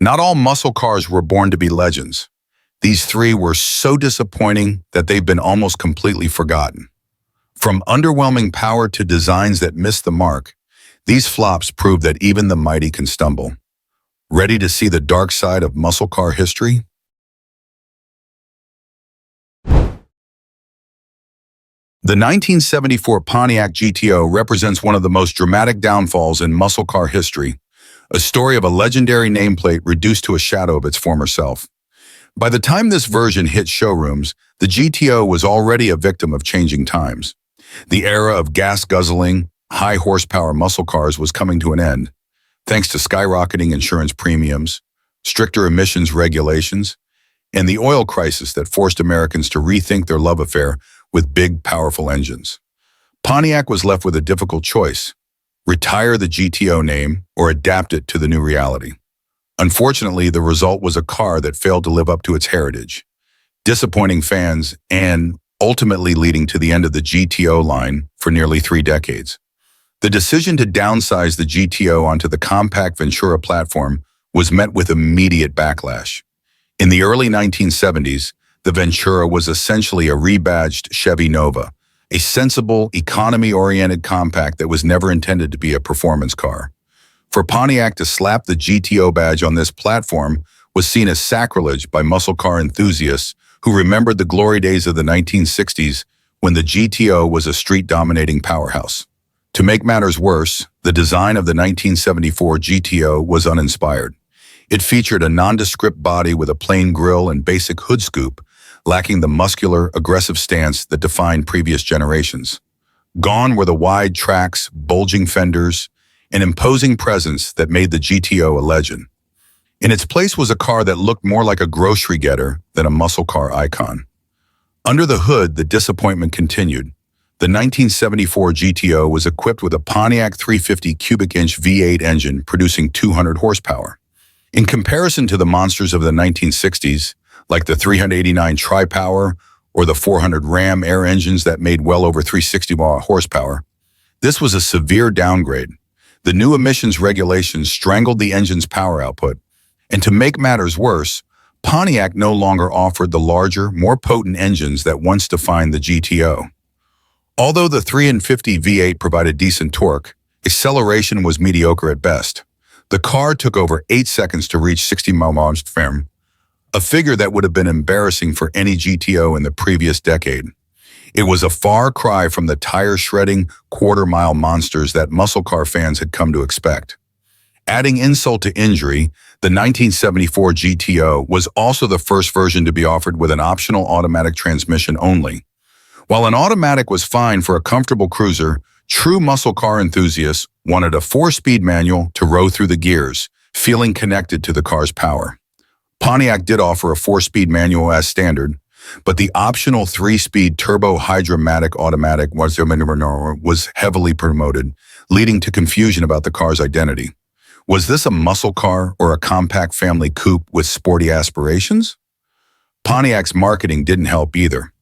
Not all muscle cars were born to be legends. These three were so disappointing that they've been almost completely forgotten. From underwhelming power to designs that missed the mark, these flops prove that even the mighty can stumble. Ready to see the dark side of muscle car history? The 1974 Pontiac GTO represents one of the most dramatic downfalls in muscle car history, a story of a legendary nameplate reduced to a shadow of its former self. By the time this version hit showrooms, the GTO was already a victim of changing times. The era of gas-guzzling, high-horsepower muscle cars was coming to an end, thanks to skyrocketing insurance premiums, stricter emissions regulations, and the oil crisis that forced Americans to rethink their love affair with big, powerful engines. Pontiac was left with a difficult choice: retire the GTO name or adapt it to the new reality. Unfortunately, the result was a car that failed to live up to its heritage, disappointing fans and ultimately leading to the end of the GTO line for nearly 3 decades. The decision to downsize the GTO onto the compact Ventura platform was met with immediate backlash. In the early 1970s, the Ventura was essentially a rebadged Chevy Nova, a sensible, economy-oriented compact that was never intended to be a performance car. For Pontiac to slap the GTO badge on this platform was seen as sacrilege by muscle car enthusiasts who remembered the glory days of the 1960s when the GTO was a street-dominating powerhouse. To make matters worse, the design of the 1974 GTO was uninspired. It featured a nondescript body with a plain grille and basic hood scoop, lacking the muscular, aggressive stance that defined previous generations. Gone were the wide tracks, bulging fenders, an imposing presence that made the GTO a legend. In its place was a car that looked more like a grocery getter than a muscle car icon. Under the hood, the disappointment continued. The 1974 GTO was equipped with a Pontiac 350 cubic inch V8 engine producing 200 horsepower. In comparison to the monsters of the 1960s, like the 389 Tri-Power or the 400 Ram Air engines that made well over 360 horsepower, this was a severe downgrade. The new emissions regulations strangled the engine's power output, and to make matters worse, Pontiac no longer offered the larger, more potent engines that once defined the GTO. Although the 350 V8 provided decent torque, acceleration was mediocre at best. The car took over 8 seconds to reach 60 miles per hour, a figure that would have been embarrassing for any GTO in the previous decade. It was a far cry from the tire-shredding, quarter-mile monsters that muscle car fans had come to expect. Adding insult to injury, the 1974 GTO was also the first version to be offered with an optional automatic transmission only. While an automatic was fine for a comfortable cruiser, true muscle car enthusiasts wanted a 4-speed manual to row through the gears, feeling connected to the car's power. Pontiac did offer a 4-speed manual as standard, but the optional 3-speed turbo-hydromatic automatic was heavily promoted, leading to confusion about the car's identity. Was this a muscle car or a compact family coupe with sporty aspirations? Pontiac's marketing didn't help either.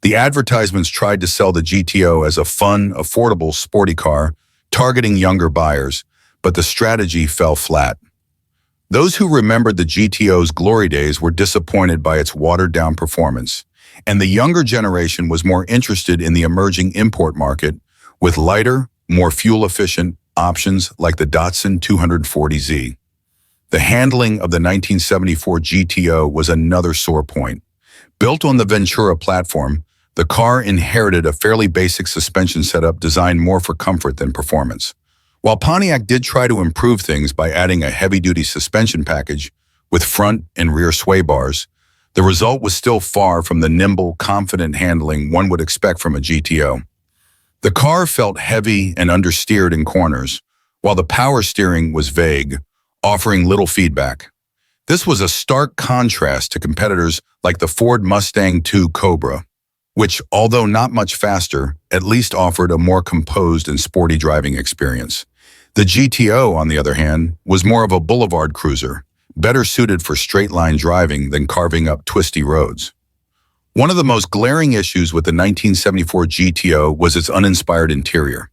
The advertisements tried to sell the GTO as a fun, affordable, sporty car, targeting younger buyers, but the strategy fell flat. Those who remembered the GTO's glory days were disappointed by its watered-down performance, and the younger generation was more interested in the emerging import market with lighter, more fuel-efficient options like the Datsun 240Z. The handling of the 1974 GTO was another sore point. Built on the Ventura platform, the car inherited a fairly basic suspension setup designed more for comfort than performance. While Pontiac did try to improve things by adding a heavy-duty suspension package with front and rear sway bars, the result was still far from the nimble, confident handling one would expect from a GTO. The car felt heavy and understeered in corners, while the power steering was vague, offering little feedback. This was a stark contrast to competitors like the Ford Mustang II Cobra, which, although not much faster, at least offered a more composed and sporty driving experience. The GTO, on the other hand, was more of a boulevard cruiser, better suited for straight-line driving than carving up twisty roads. One of the most glaring issues with the 1974 GTO was its uninspired interior.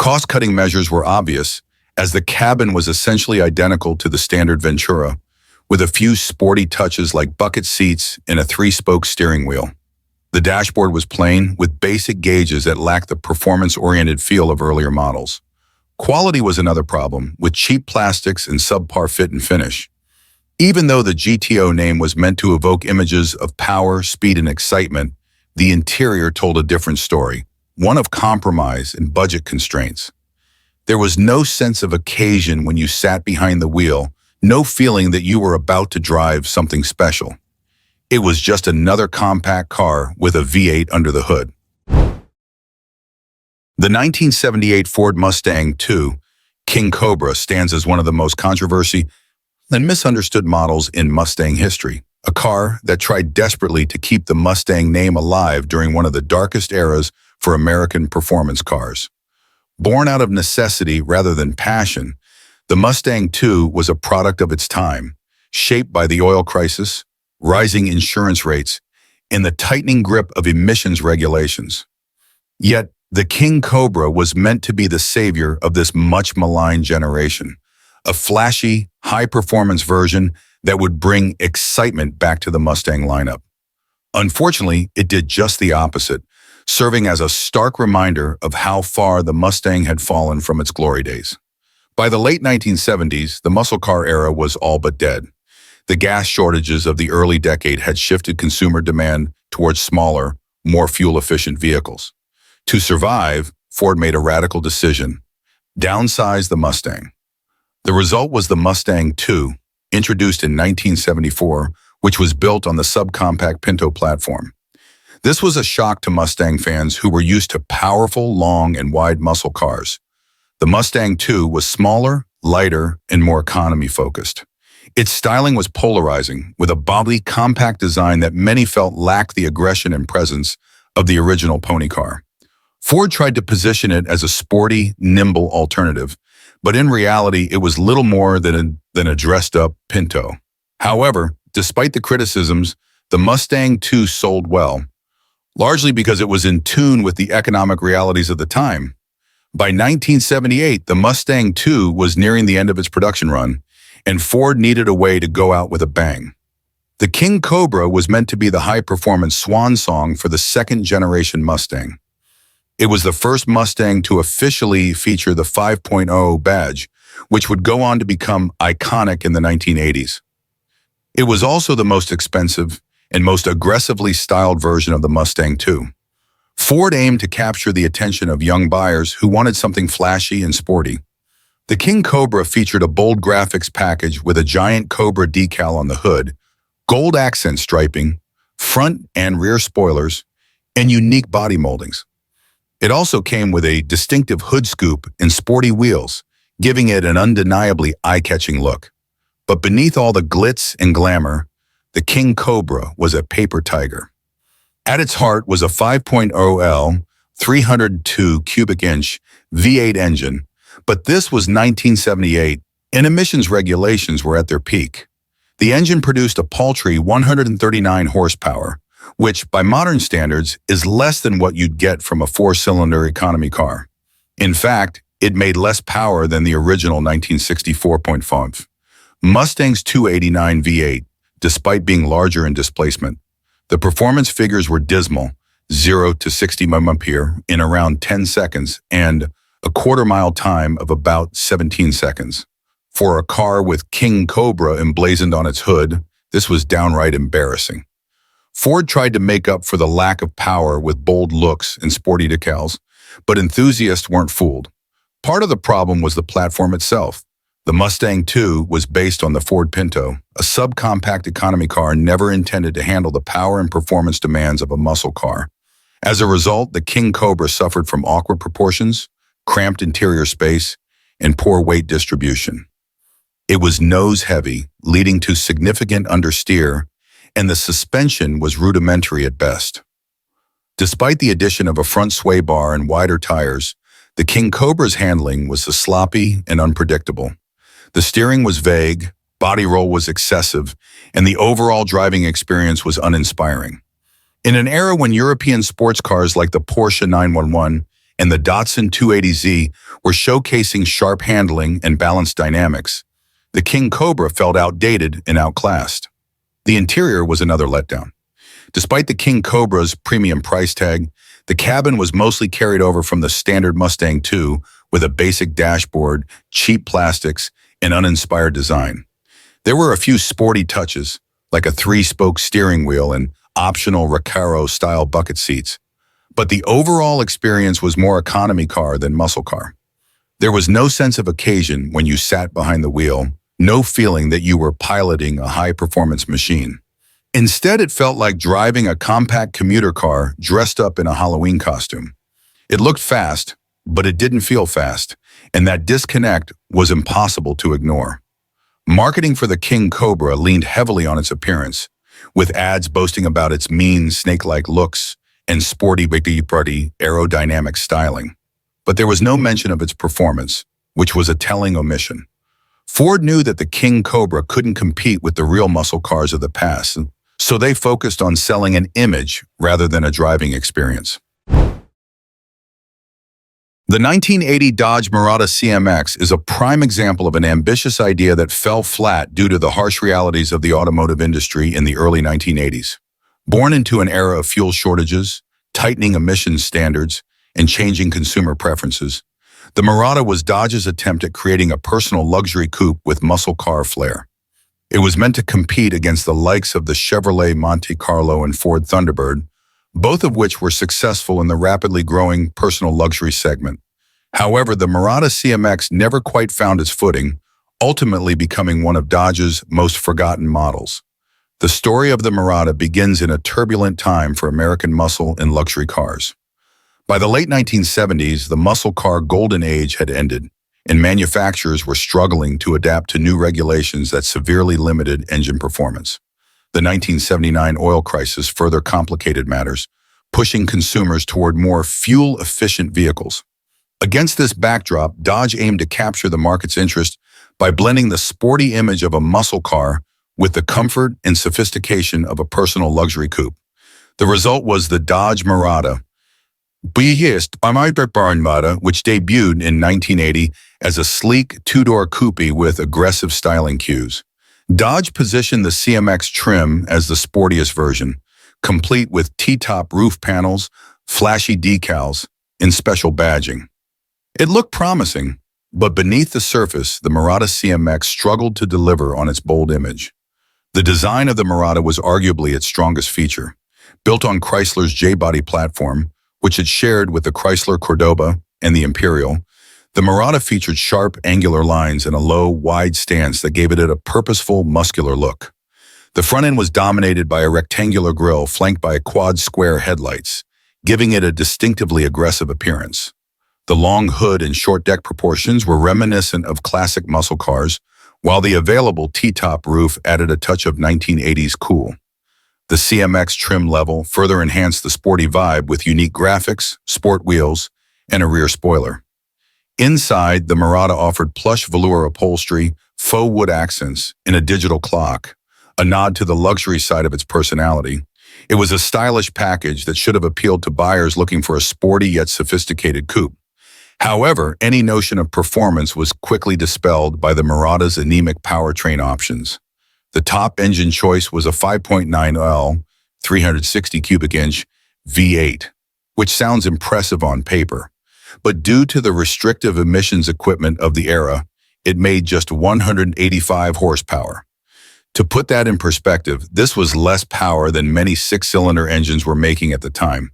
Cost-cutting measures were obvious, as the cabin was essentially identical to the standard Ventura, with a few sporty touches like bucket seats and a three-spoke steering wheel. The dashboard was plain, with basic gauges that lacked the performance-oriented feel of earlier models. Quality was another problem, with cheap plastics and subpar fit and finish. Even though the GTO name was meant to evoke images of power, speed, and excitement, the interior told a different story, one of compromise and budget constraints. There was no sense of occasion when you sat behind the wheel, no feeling that you were about to drive something special. It was just another compact car with a V8 under the hood. The 1978 Ford Mustang II King Cobra stands as one of the most controversial and misunderstood models in Mustang history, a car that tried desperately to keep the Mustang name alive during one of the darkest eras for American performance cars. Born out of necessity rather than passion, the Mustang II was a product of its time, shaped by the oil crisis, rising insurance rates, and the tightening grip of emissions regulations. Yet, the King Cobra was meant to be the savior of this much-maligned generation, a flashy, high-performance version that would bring excitement back to the Mustang lineup. Unfortunately, it did just the opposite, serving as a stark reminder of how far the Mustang had fallen from its glory days. By the late 1970s, the muscle car era was all but dead. The gas shortages of the early decade had shifted consumer demand towards smaller, more fuel-efficient vehicles. To survive, Ford made a radical decision: downsize the Mustang. The result was the Mustang II, introduced in 1974, which was built on the subcompact Pinto platform. This was a shock to Mustang fans who were used to powerful, long, and wide muscle cars. The Mustang II was smaller, lighter, and more economy-focused. Its styling was polarizing, with a bobbly, compact design that many felt lacked the aggression and presence of the original pony car. Ford tried to position it as a sporty, nimble alternative, but in reality, it was little more than a dressed-up Pinto. However, despite the criticisms, the Mustang II sold well, largely because it was in tune with the economic realities of the time. By 1978, the Mustang II was nearing the end of its production run, and Ford needed a way to go out with a bang. The King Cobra was meant to be the high-performance swan song for the second-generation Mustang. It was the first Mustang to officially feature the 5.0 badge, which would go on to become iconic in the 1980s. It was also the most expensive and most aggressively styled version of the Mustang II. Ford aimed to capture the attention of young buyers who wanted something flashy and sporty. The King Cobra featured a bold graphics package with a giant Cobra decal on the hood, gold accent striping, front and rear spoilers, and unique body moldings. It also came with a distinctive hood scoop and sporty wheels, giving it an undeniably eye-catching look. But beneath all the glitz and glamour, the King Cobra was a paper tiger. At its heart was a 5.0L, 302 cubic inch V8 engine, but this was 1978, and emissions regulations were at their peak. The engine produced a paltry 139 horsepower, which, by modern standards, is less than what you'd get from a four-cylinder economy car. In fact, it made less power than the original 1964.5 Mustang's 289 V8, despite being larger in displacement. The performance figures were dismal: 0 to 60 mph in around 10 seconds and a quarter-mile time of about 17 seconds. For a car with King Cobra emblazoned on its hood, this was downright embarrassing. Ford tried to make up for the lack of power with bold looks and sporty decals, but enthusiasts weren't fooled. Part of the problem was the platform itself. The Mustang II was based on the Ford Pinto, a subcompact economy car never intended to handle the power and performance demands of a muscle car. As a result, the King Cobra suffered from awkward proportions, cramped interior space, and poor weight distribution. It was nose-heavy, leading to significant understeer, and the suspension was rudimentary at best. Despite the addition of a front sway bar and wider tires, the King Cobra's handling was sloppy and unpredictable. The steering was vague, body roll was excessive, and the overall driving experience was uninspiring. In an era when European sports cars like the Porsche 911 and the Datsun 280Z were showcasing sharp handling and balanced dynamics, The King Cobra felt outdated and outclassed. The interior was another letdown. Despite the King Cobra's premium price tag, the cabin was mostly carried over from the standard Mustang II with a basic dashboard, cheap plastics, and uninspired design. There were a few sporty touches, like a three-spoke steering wheel and optional Recaro-style bucket seats, but the overall experience was more economy car than muscle car. There was no sense of occasion when you sat behind the wheel, no feeling that you were piloting a high-performance machine. Instead, it felt like driving a compact commuter car dressed up in a Halloween costume. It looked fast, but it didn't feel fast, and that disconnect was impossible to ignore. Marketing for the King Cobra leaned heavily on its appearance, with ads boasting about its mean, snake-like looks and sporty, aerodynamic styling. But there was no mention of its performance, which was a telling omission. Ford knew that the King Cobra couldn't compete with the real muscle cars of the past, so they focused on selling an image rather than a driving experience. The 1980 Dodge Murata CMX is a prime example of an ambitious idea that fell flat due to the harsh realities of the automotive industry in the early 1980s. Born into an era of fuel shortages, tightening emissions standards, and changing consumer preferences, the Murata was Dodge's attempt at creating a personal luxury coupe with muscle car flair. It was meant to compete against the likes of the Chevrolet Monte Carlo and Ford Thunderbird, both of which were successful in the rapidly growing personal luxury segment. However, the Murata CMX never quite found its footing, ultimately becoming one of Dodge's most forgotten models. The story of the Murata begins in a turbulent time for American muscle and luxury cars. By the late 1970s, the muscle car golden age had ended, and manufacturers were struggling to adapt to new regulations that severely limited engine performance. The 1979 oil crisis further complicated matters, pushing consumers toward more fuel-efficient vehicles. Against this backdrop, Dodge aimed to capture the market's interest by blending the sporty image of a muscle car with the comfort and sophistication of a personal luxury coupe. The result was the Dodge Murata, which debuted in 1980 as a sleek two-door coupe with aggressive styling cues. Dodge positioned the CMX trim as the sportiest version, complete with T-top roof panels, flashy decals, and special badging. It looked promising, but beneath the surface, the Murata CMX struggled to deliver on its bold image. The design of the Murata was arguably its strongest feature. Built on Chrysler's J-body platform, which it shared with the Chrysler Cordoba and the Imperial, the Murata featured sharp, angular lines and a low, wide stance that gave it a purposeful, muscular look. The front end was dominated by a rectangular grille flanked by quad square headlights, giving it a distinctively aggressive appearance. The long hood and short deck proportions were reminiscent of classic muscle cars, while the available T-top roof added a touch of 1980s cool. The CMX trim level further enhanced the sporty vibe with unique graphics, sport wheels, and a rear spoiler. Inside, the Murata offered plush velour upholstery, faux wood accents, and a digital clock, a nod to the luxury side of its personality. It was a stylish package that should have appealed to buyers looking for a sporty yet sophisticated coupe. However, any notion of performance was quickly dispelled by the Murata's anemic powertrain options. The top engine choice was a 5.9L, 360 cubic inch V8, which sounds impressive on paper. But due to the restrictive emissions equipment of the era, it made just 185 horsepower. To put that in perspective, this was less power than many six-cylinder engines were making at the time.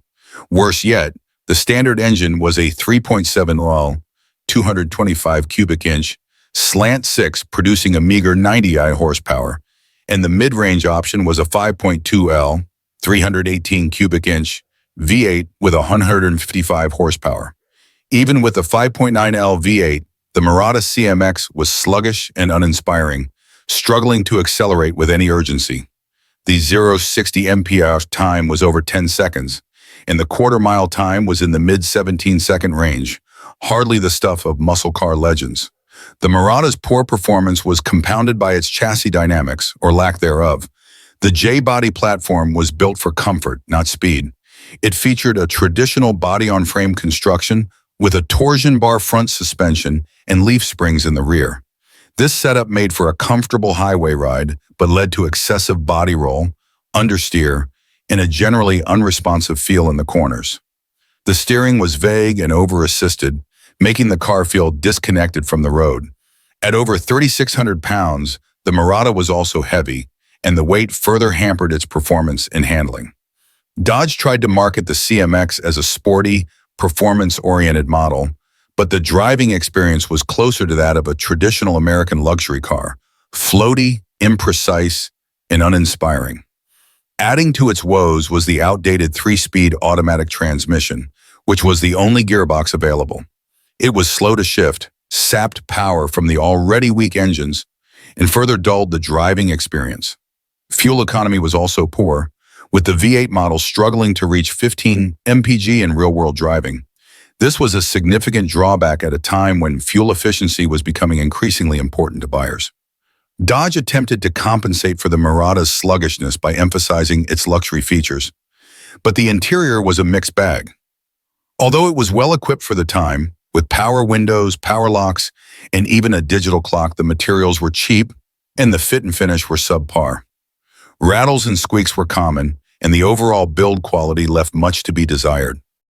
Worse yet, the standard engine was a 3.7L, 225 cubic inch, slant 6 producing a meager 90 horsepower, and the mid-range option was a 5.2L, 318 cubic inch, V8 with 155 horsepower. Even with the 5.9L V8, the Murata CMX was sluggish and uninspiring, struggling to accelerate with any urgency. The 0-60 mph time was over 10 seconds, and the quarter-mile time was in the mid-17-second range, hardly the stuff of muscle car legends. The Murata's poor performance was compounded by its chassis dynamics, or lack thereof. The J-body platform was built for comfort, not speed. It featured a traditional body-on-frame construction with a torsion bar front suspension and leaf springs in the rear. This setup made for a comfortable highway ride, but led to excessive body roll, understeer, and a generally unresponsive feel in the corners. The steering was vague and over-assisted, making the car feel disconnected from the road. At over 3,600 pounds, the Murata was also heavy, and the weight further hampered its performance and handling. Dodge tried to market the CMX as a sporty, performance-oriented model, but the driving experience was closer to that of a traditional American luxury car, floaty, imprecise, and uninspiring. Adding to its woes was the outdated 3-speed automatic transmission, which was the only gearbox available. It was slow to shift, sapped power from the already weak engines, and further dulled the driving experience. Fuel economy was also poor, with the V8 model struggling to reach 15 mpg in real-world driving. This was a significant drawback at a time when fuel efficiency was becoming increasingly important to buyers. Dodge attempted to compensate for the Murata's sluggishness by emphasizing its luxury features, but the interior was a mixed bag. Although it was well equipped for the time, with power windows, power locks, and even a digital clock, the materials were cheap and the fit and finish were subpar. Rattles and squeaks were common, and the overall build quality left much to be desired.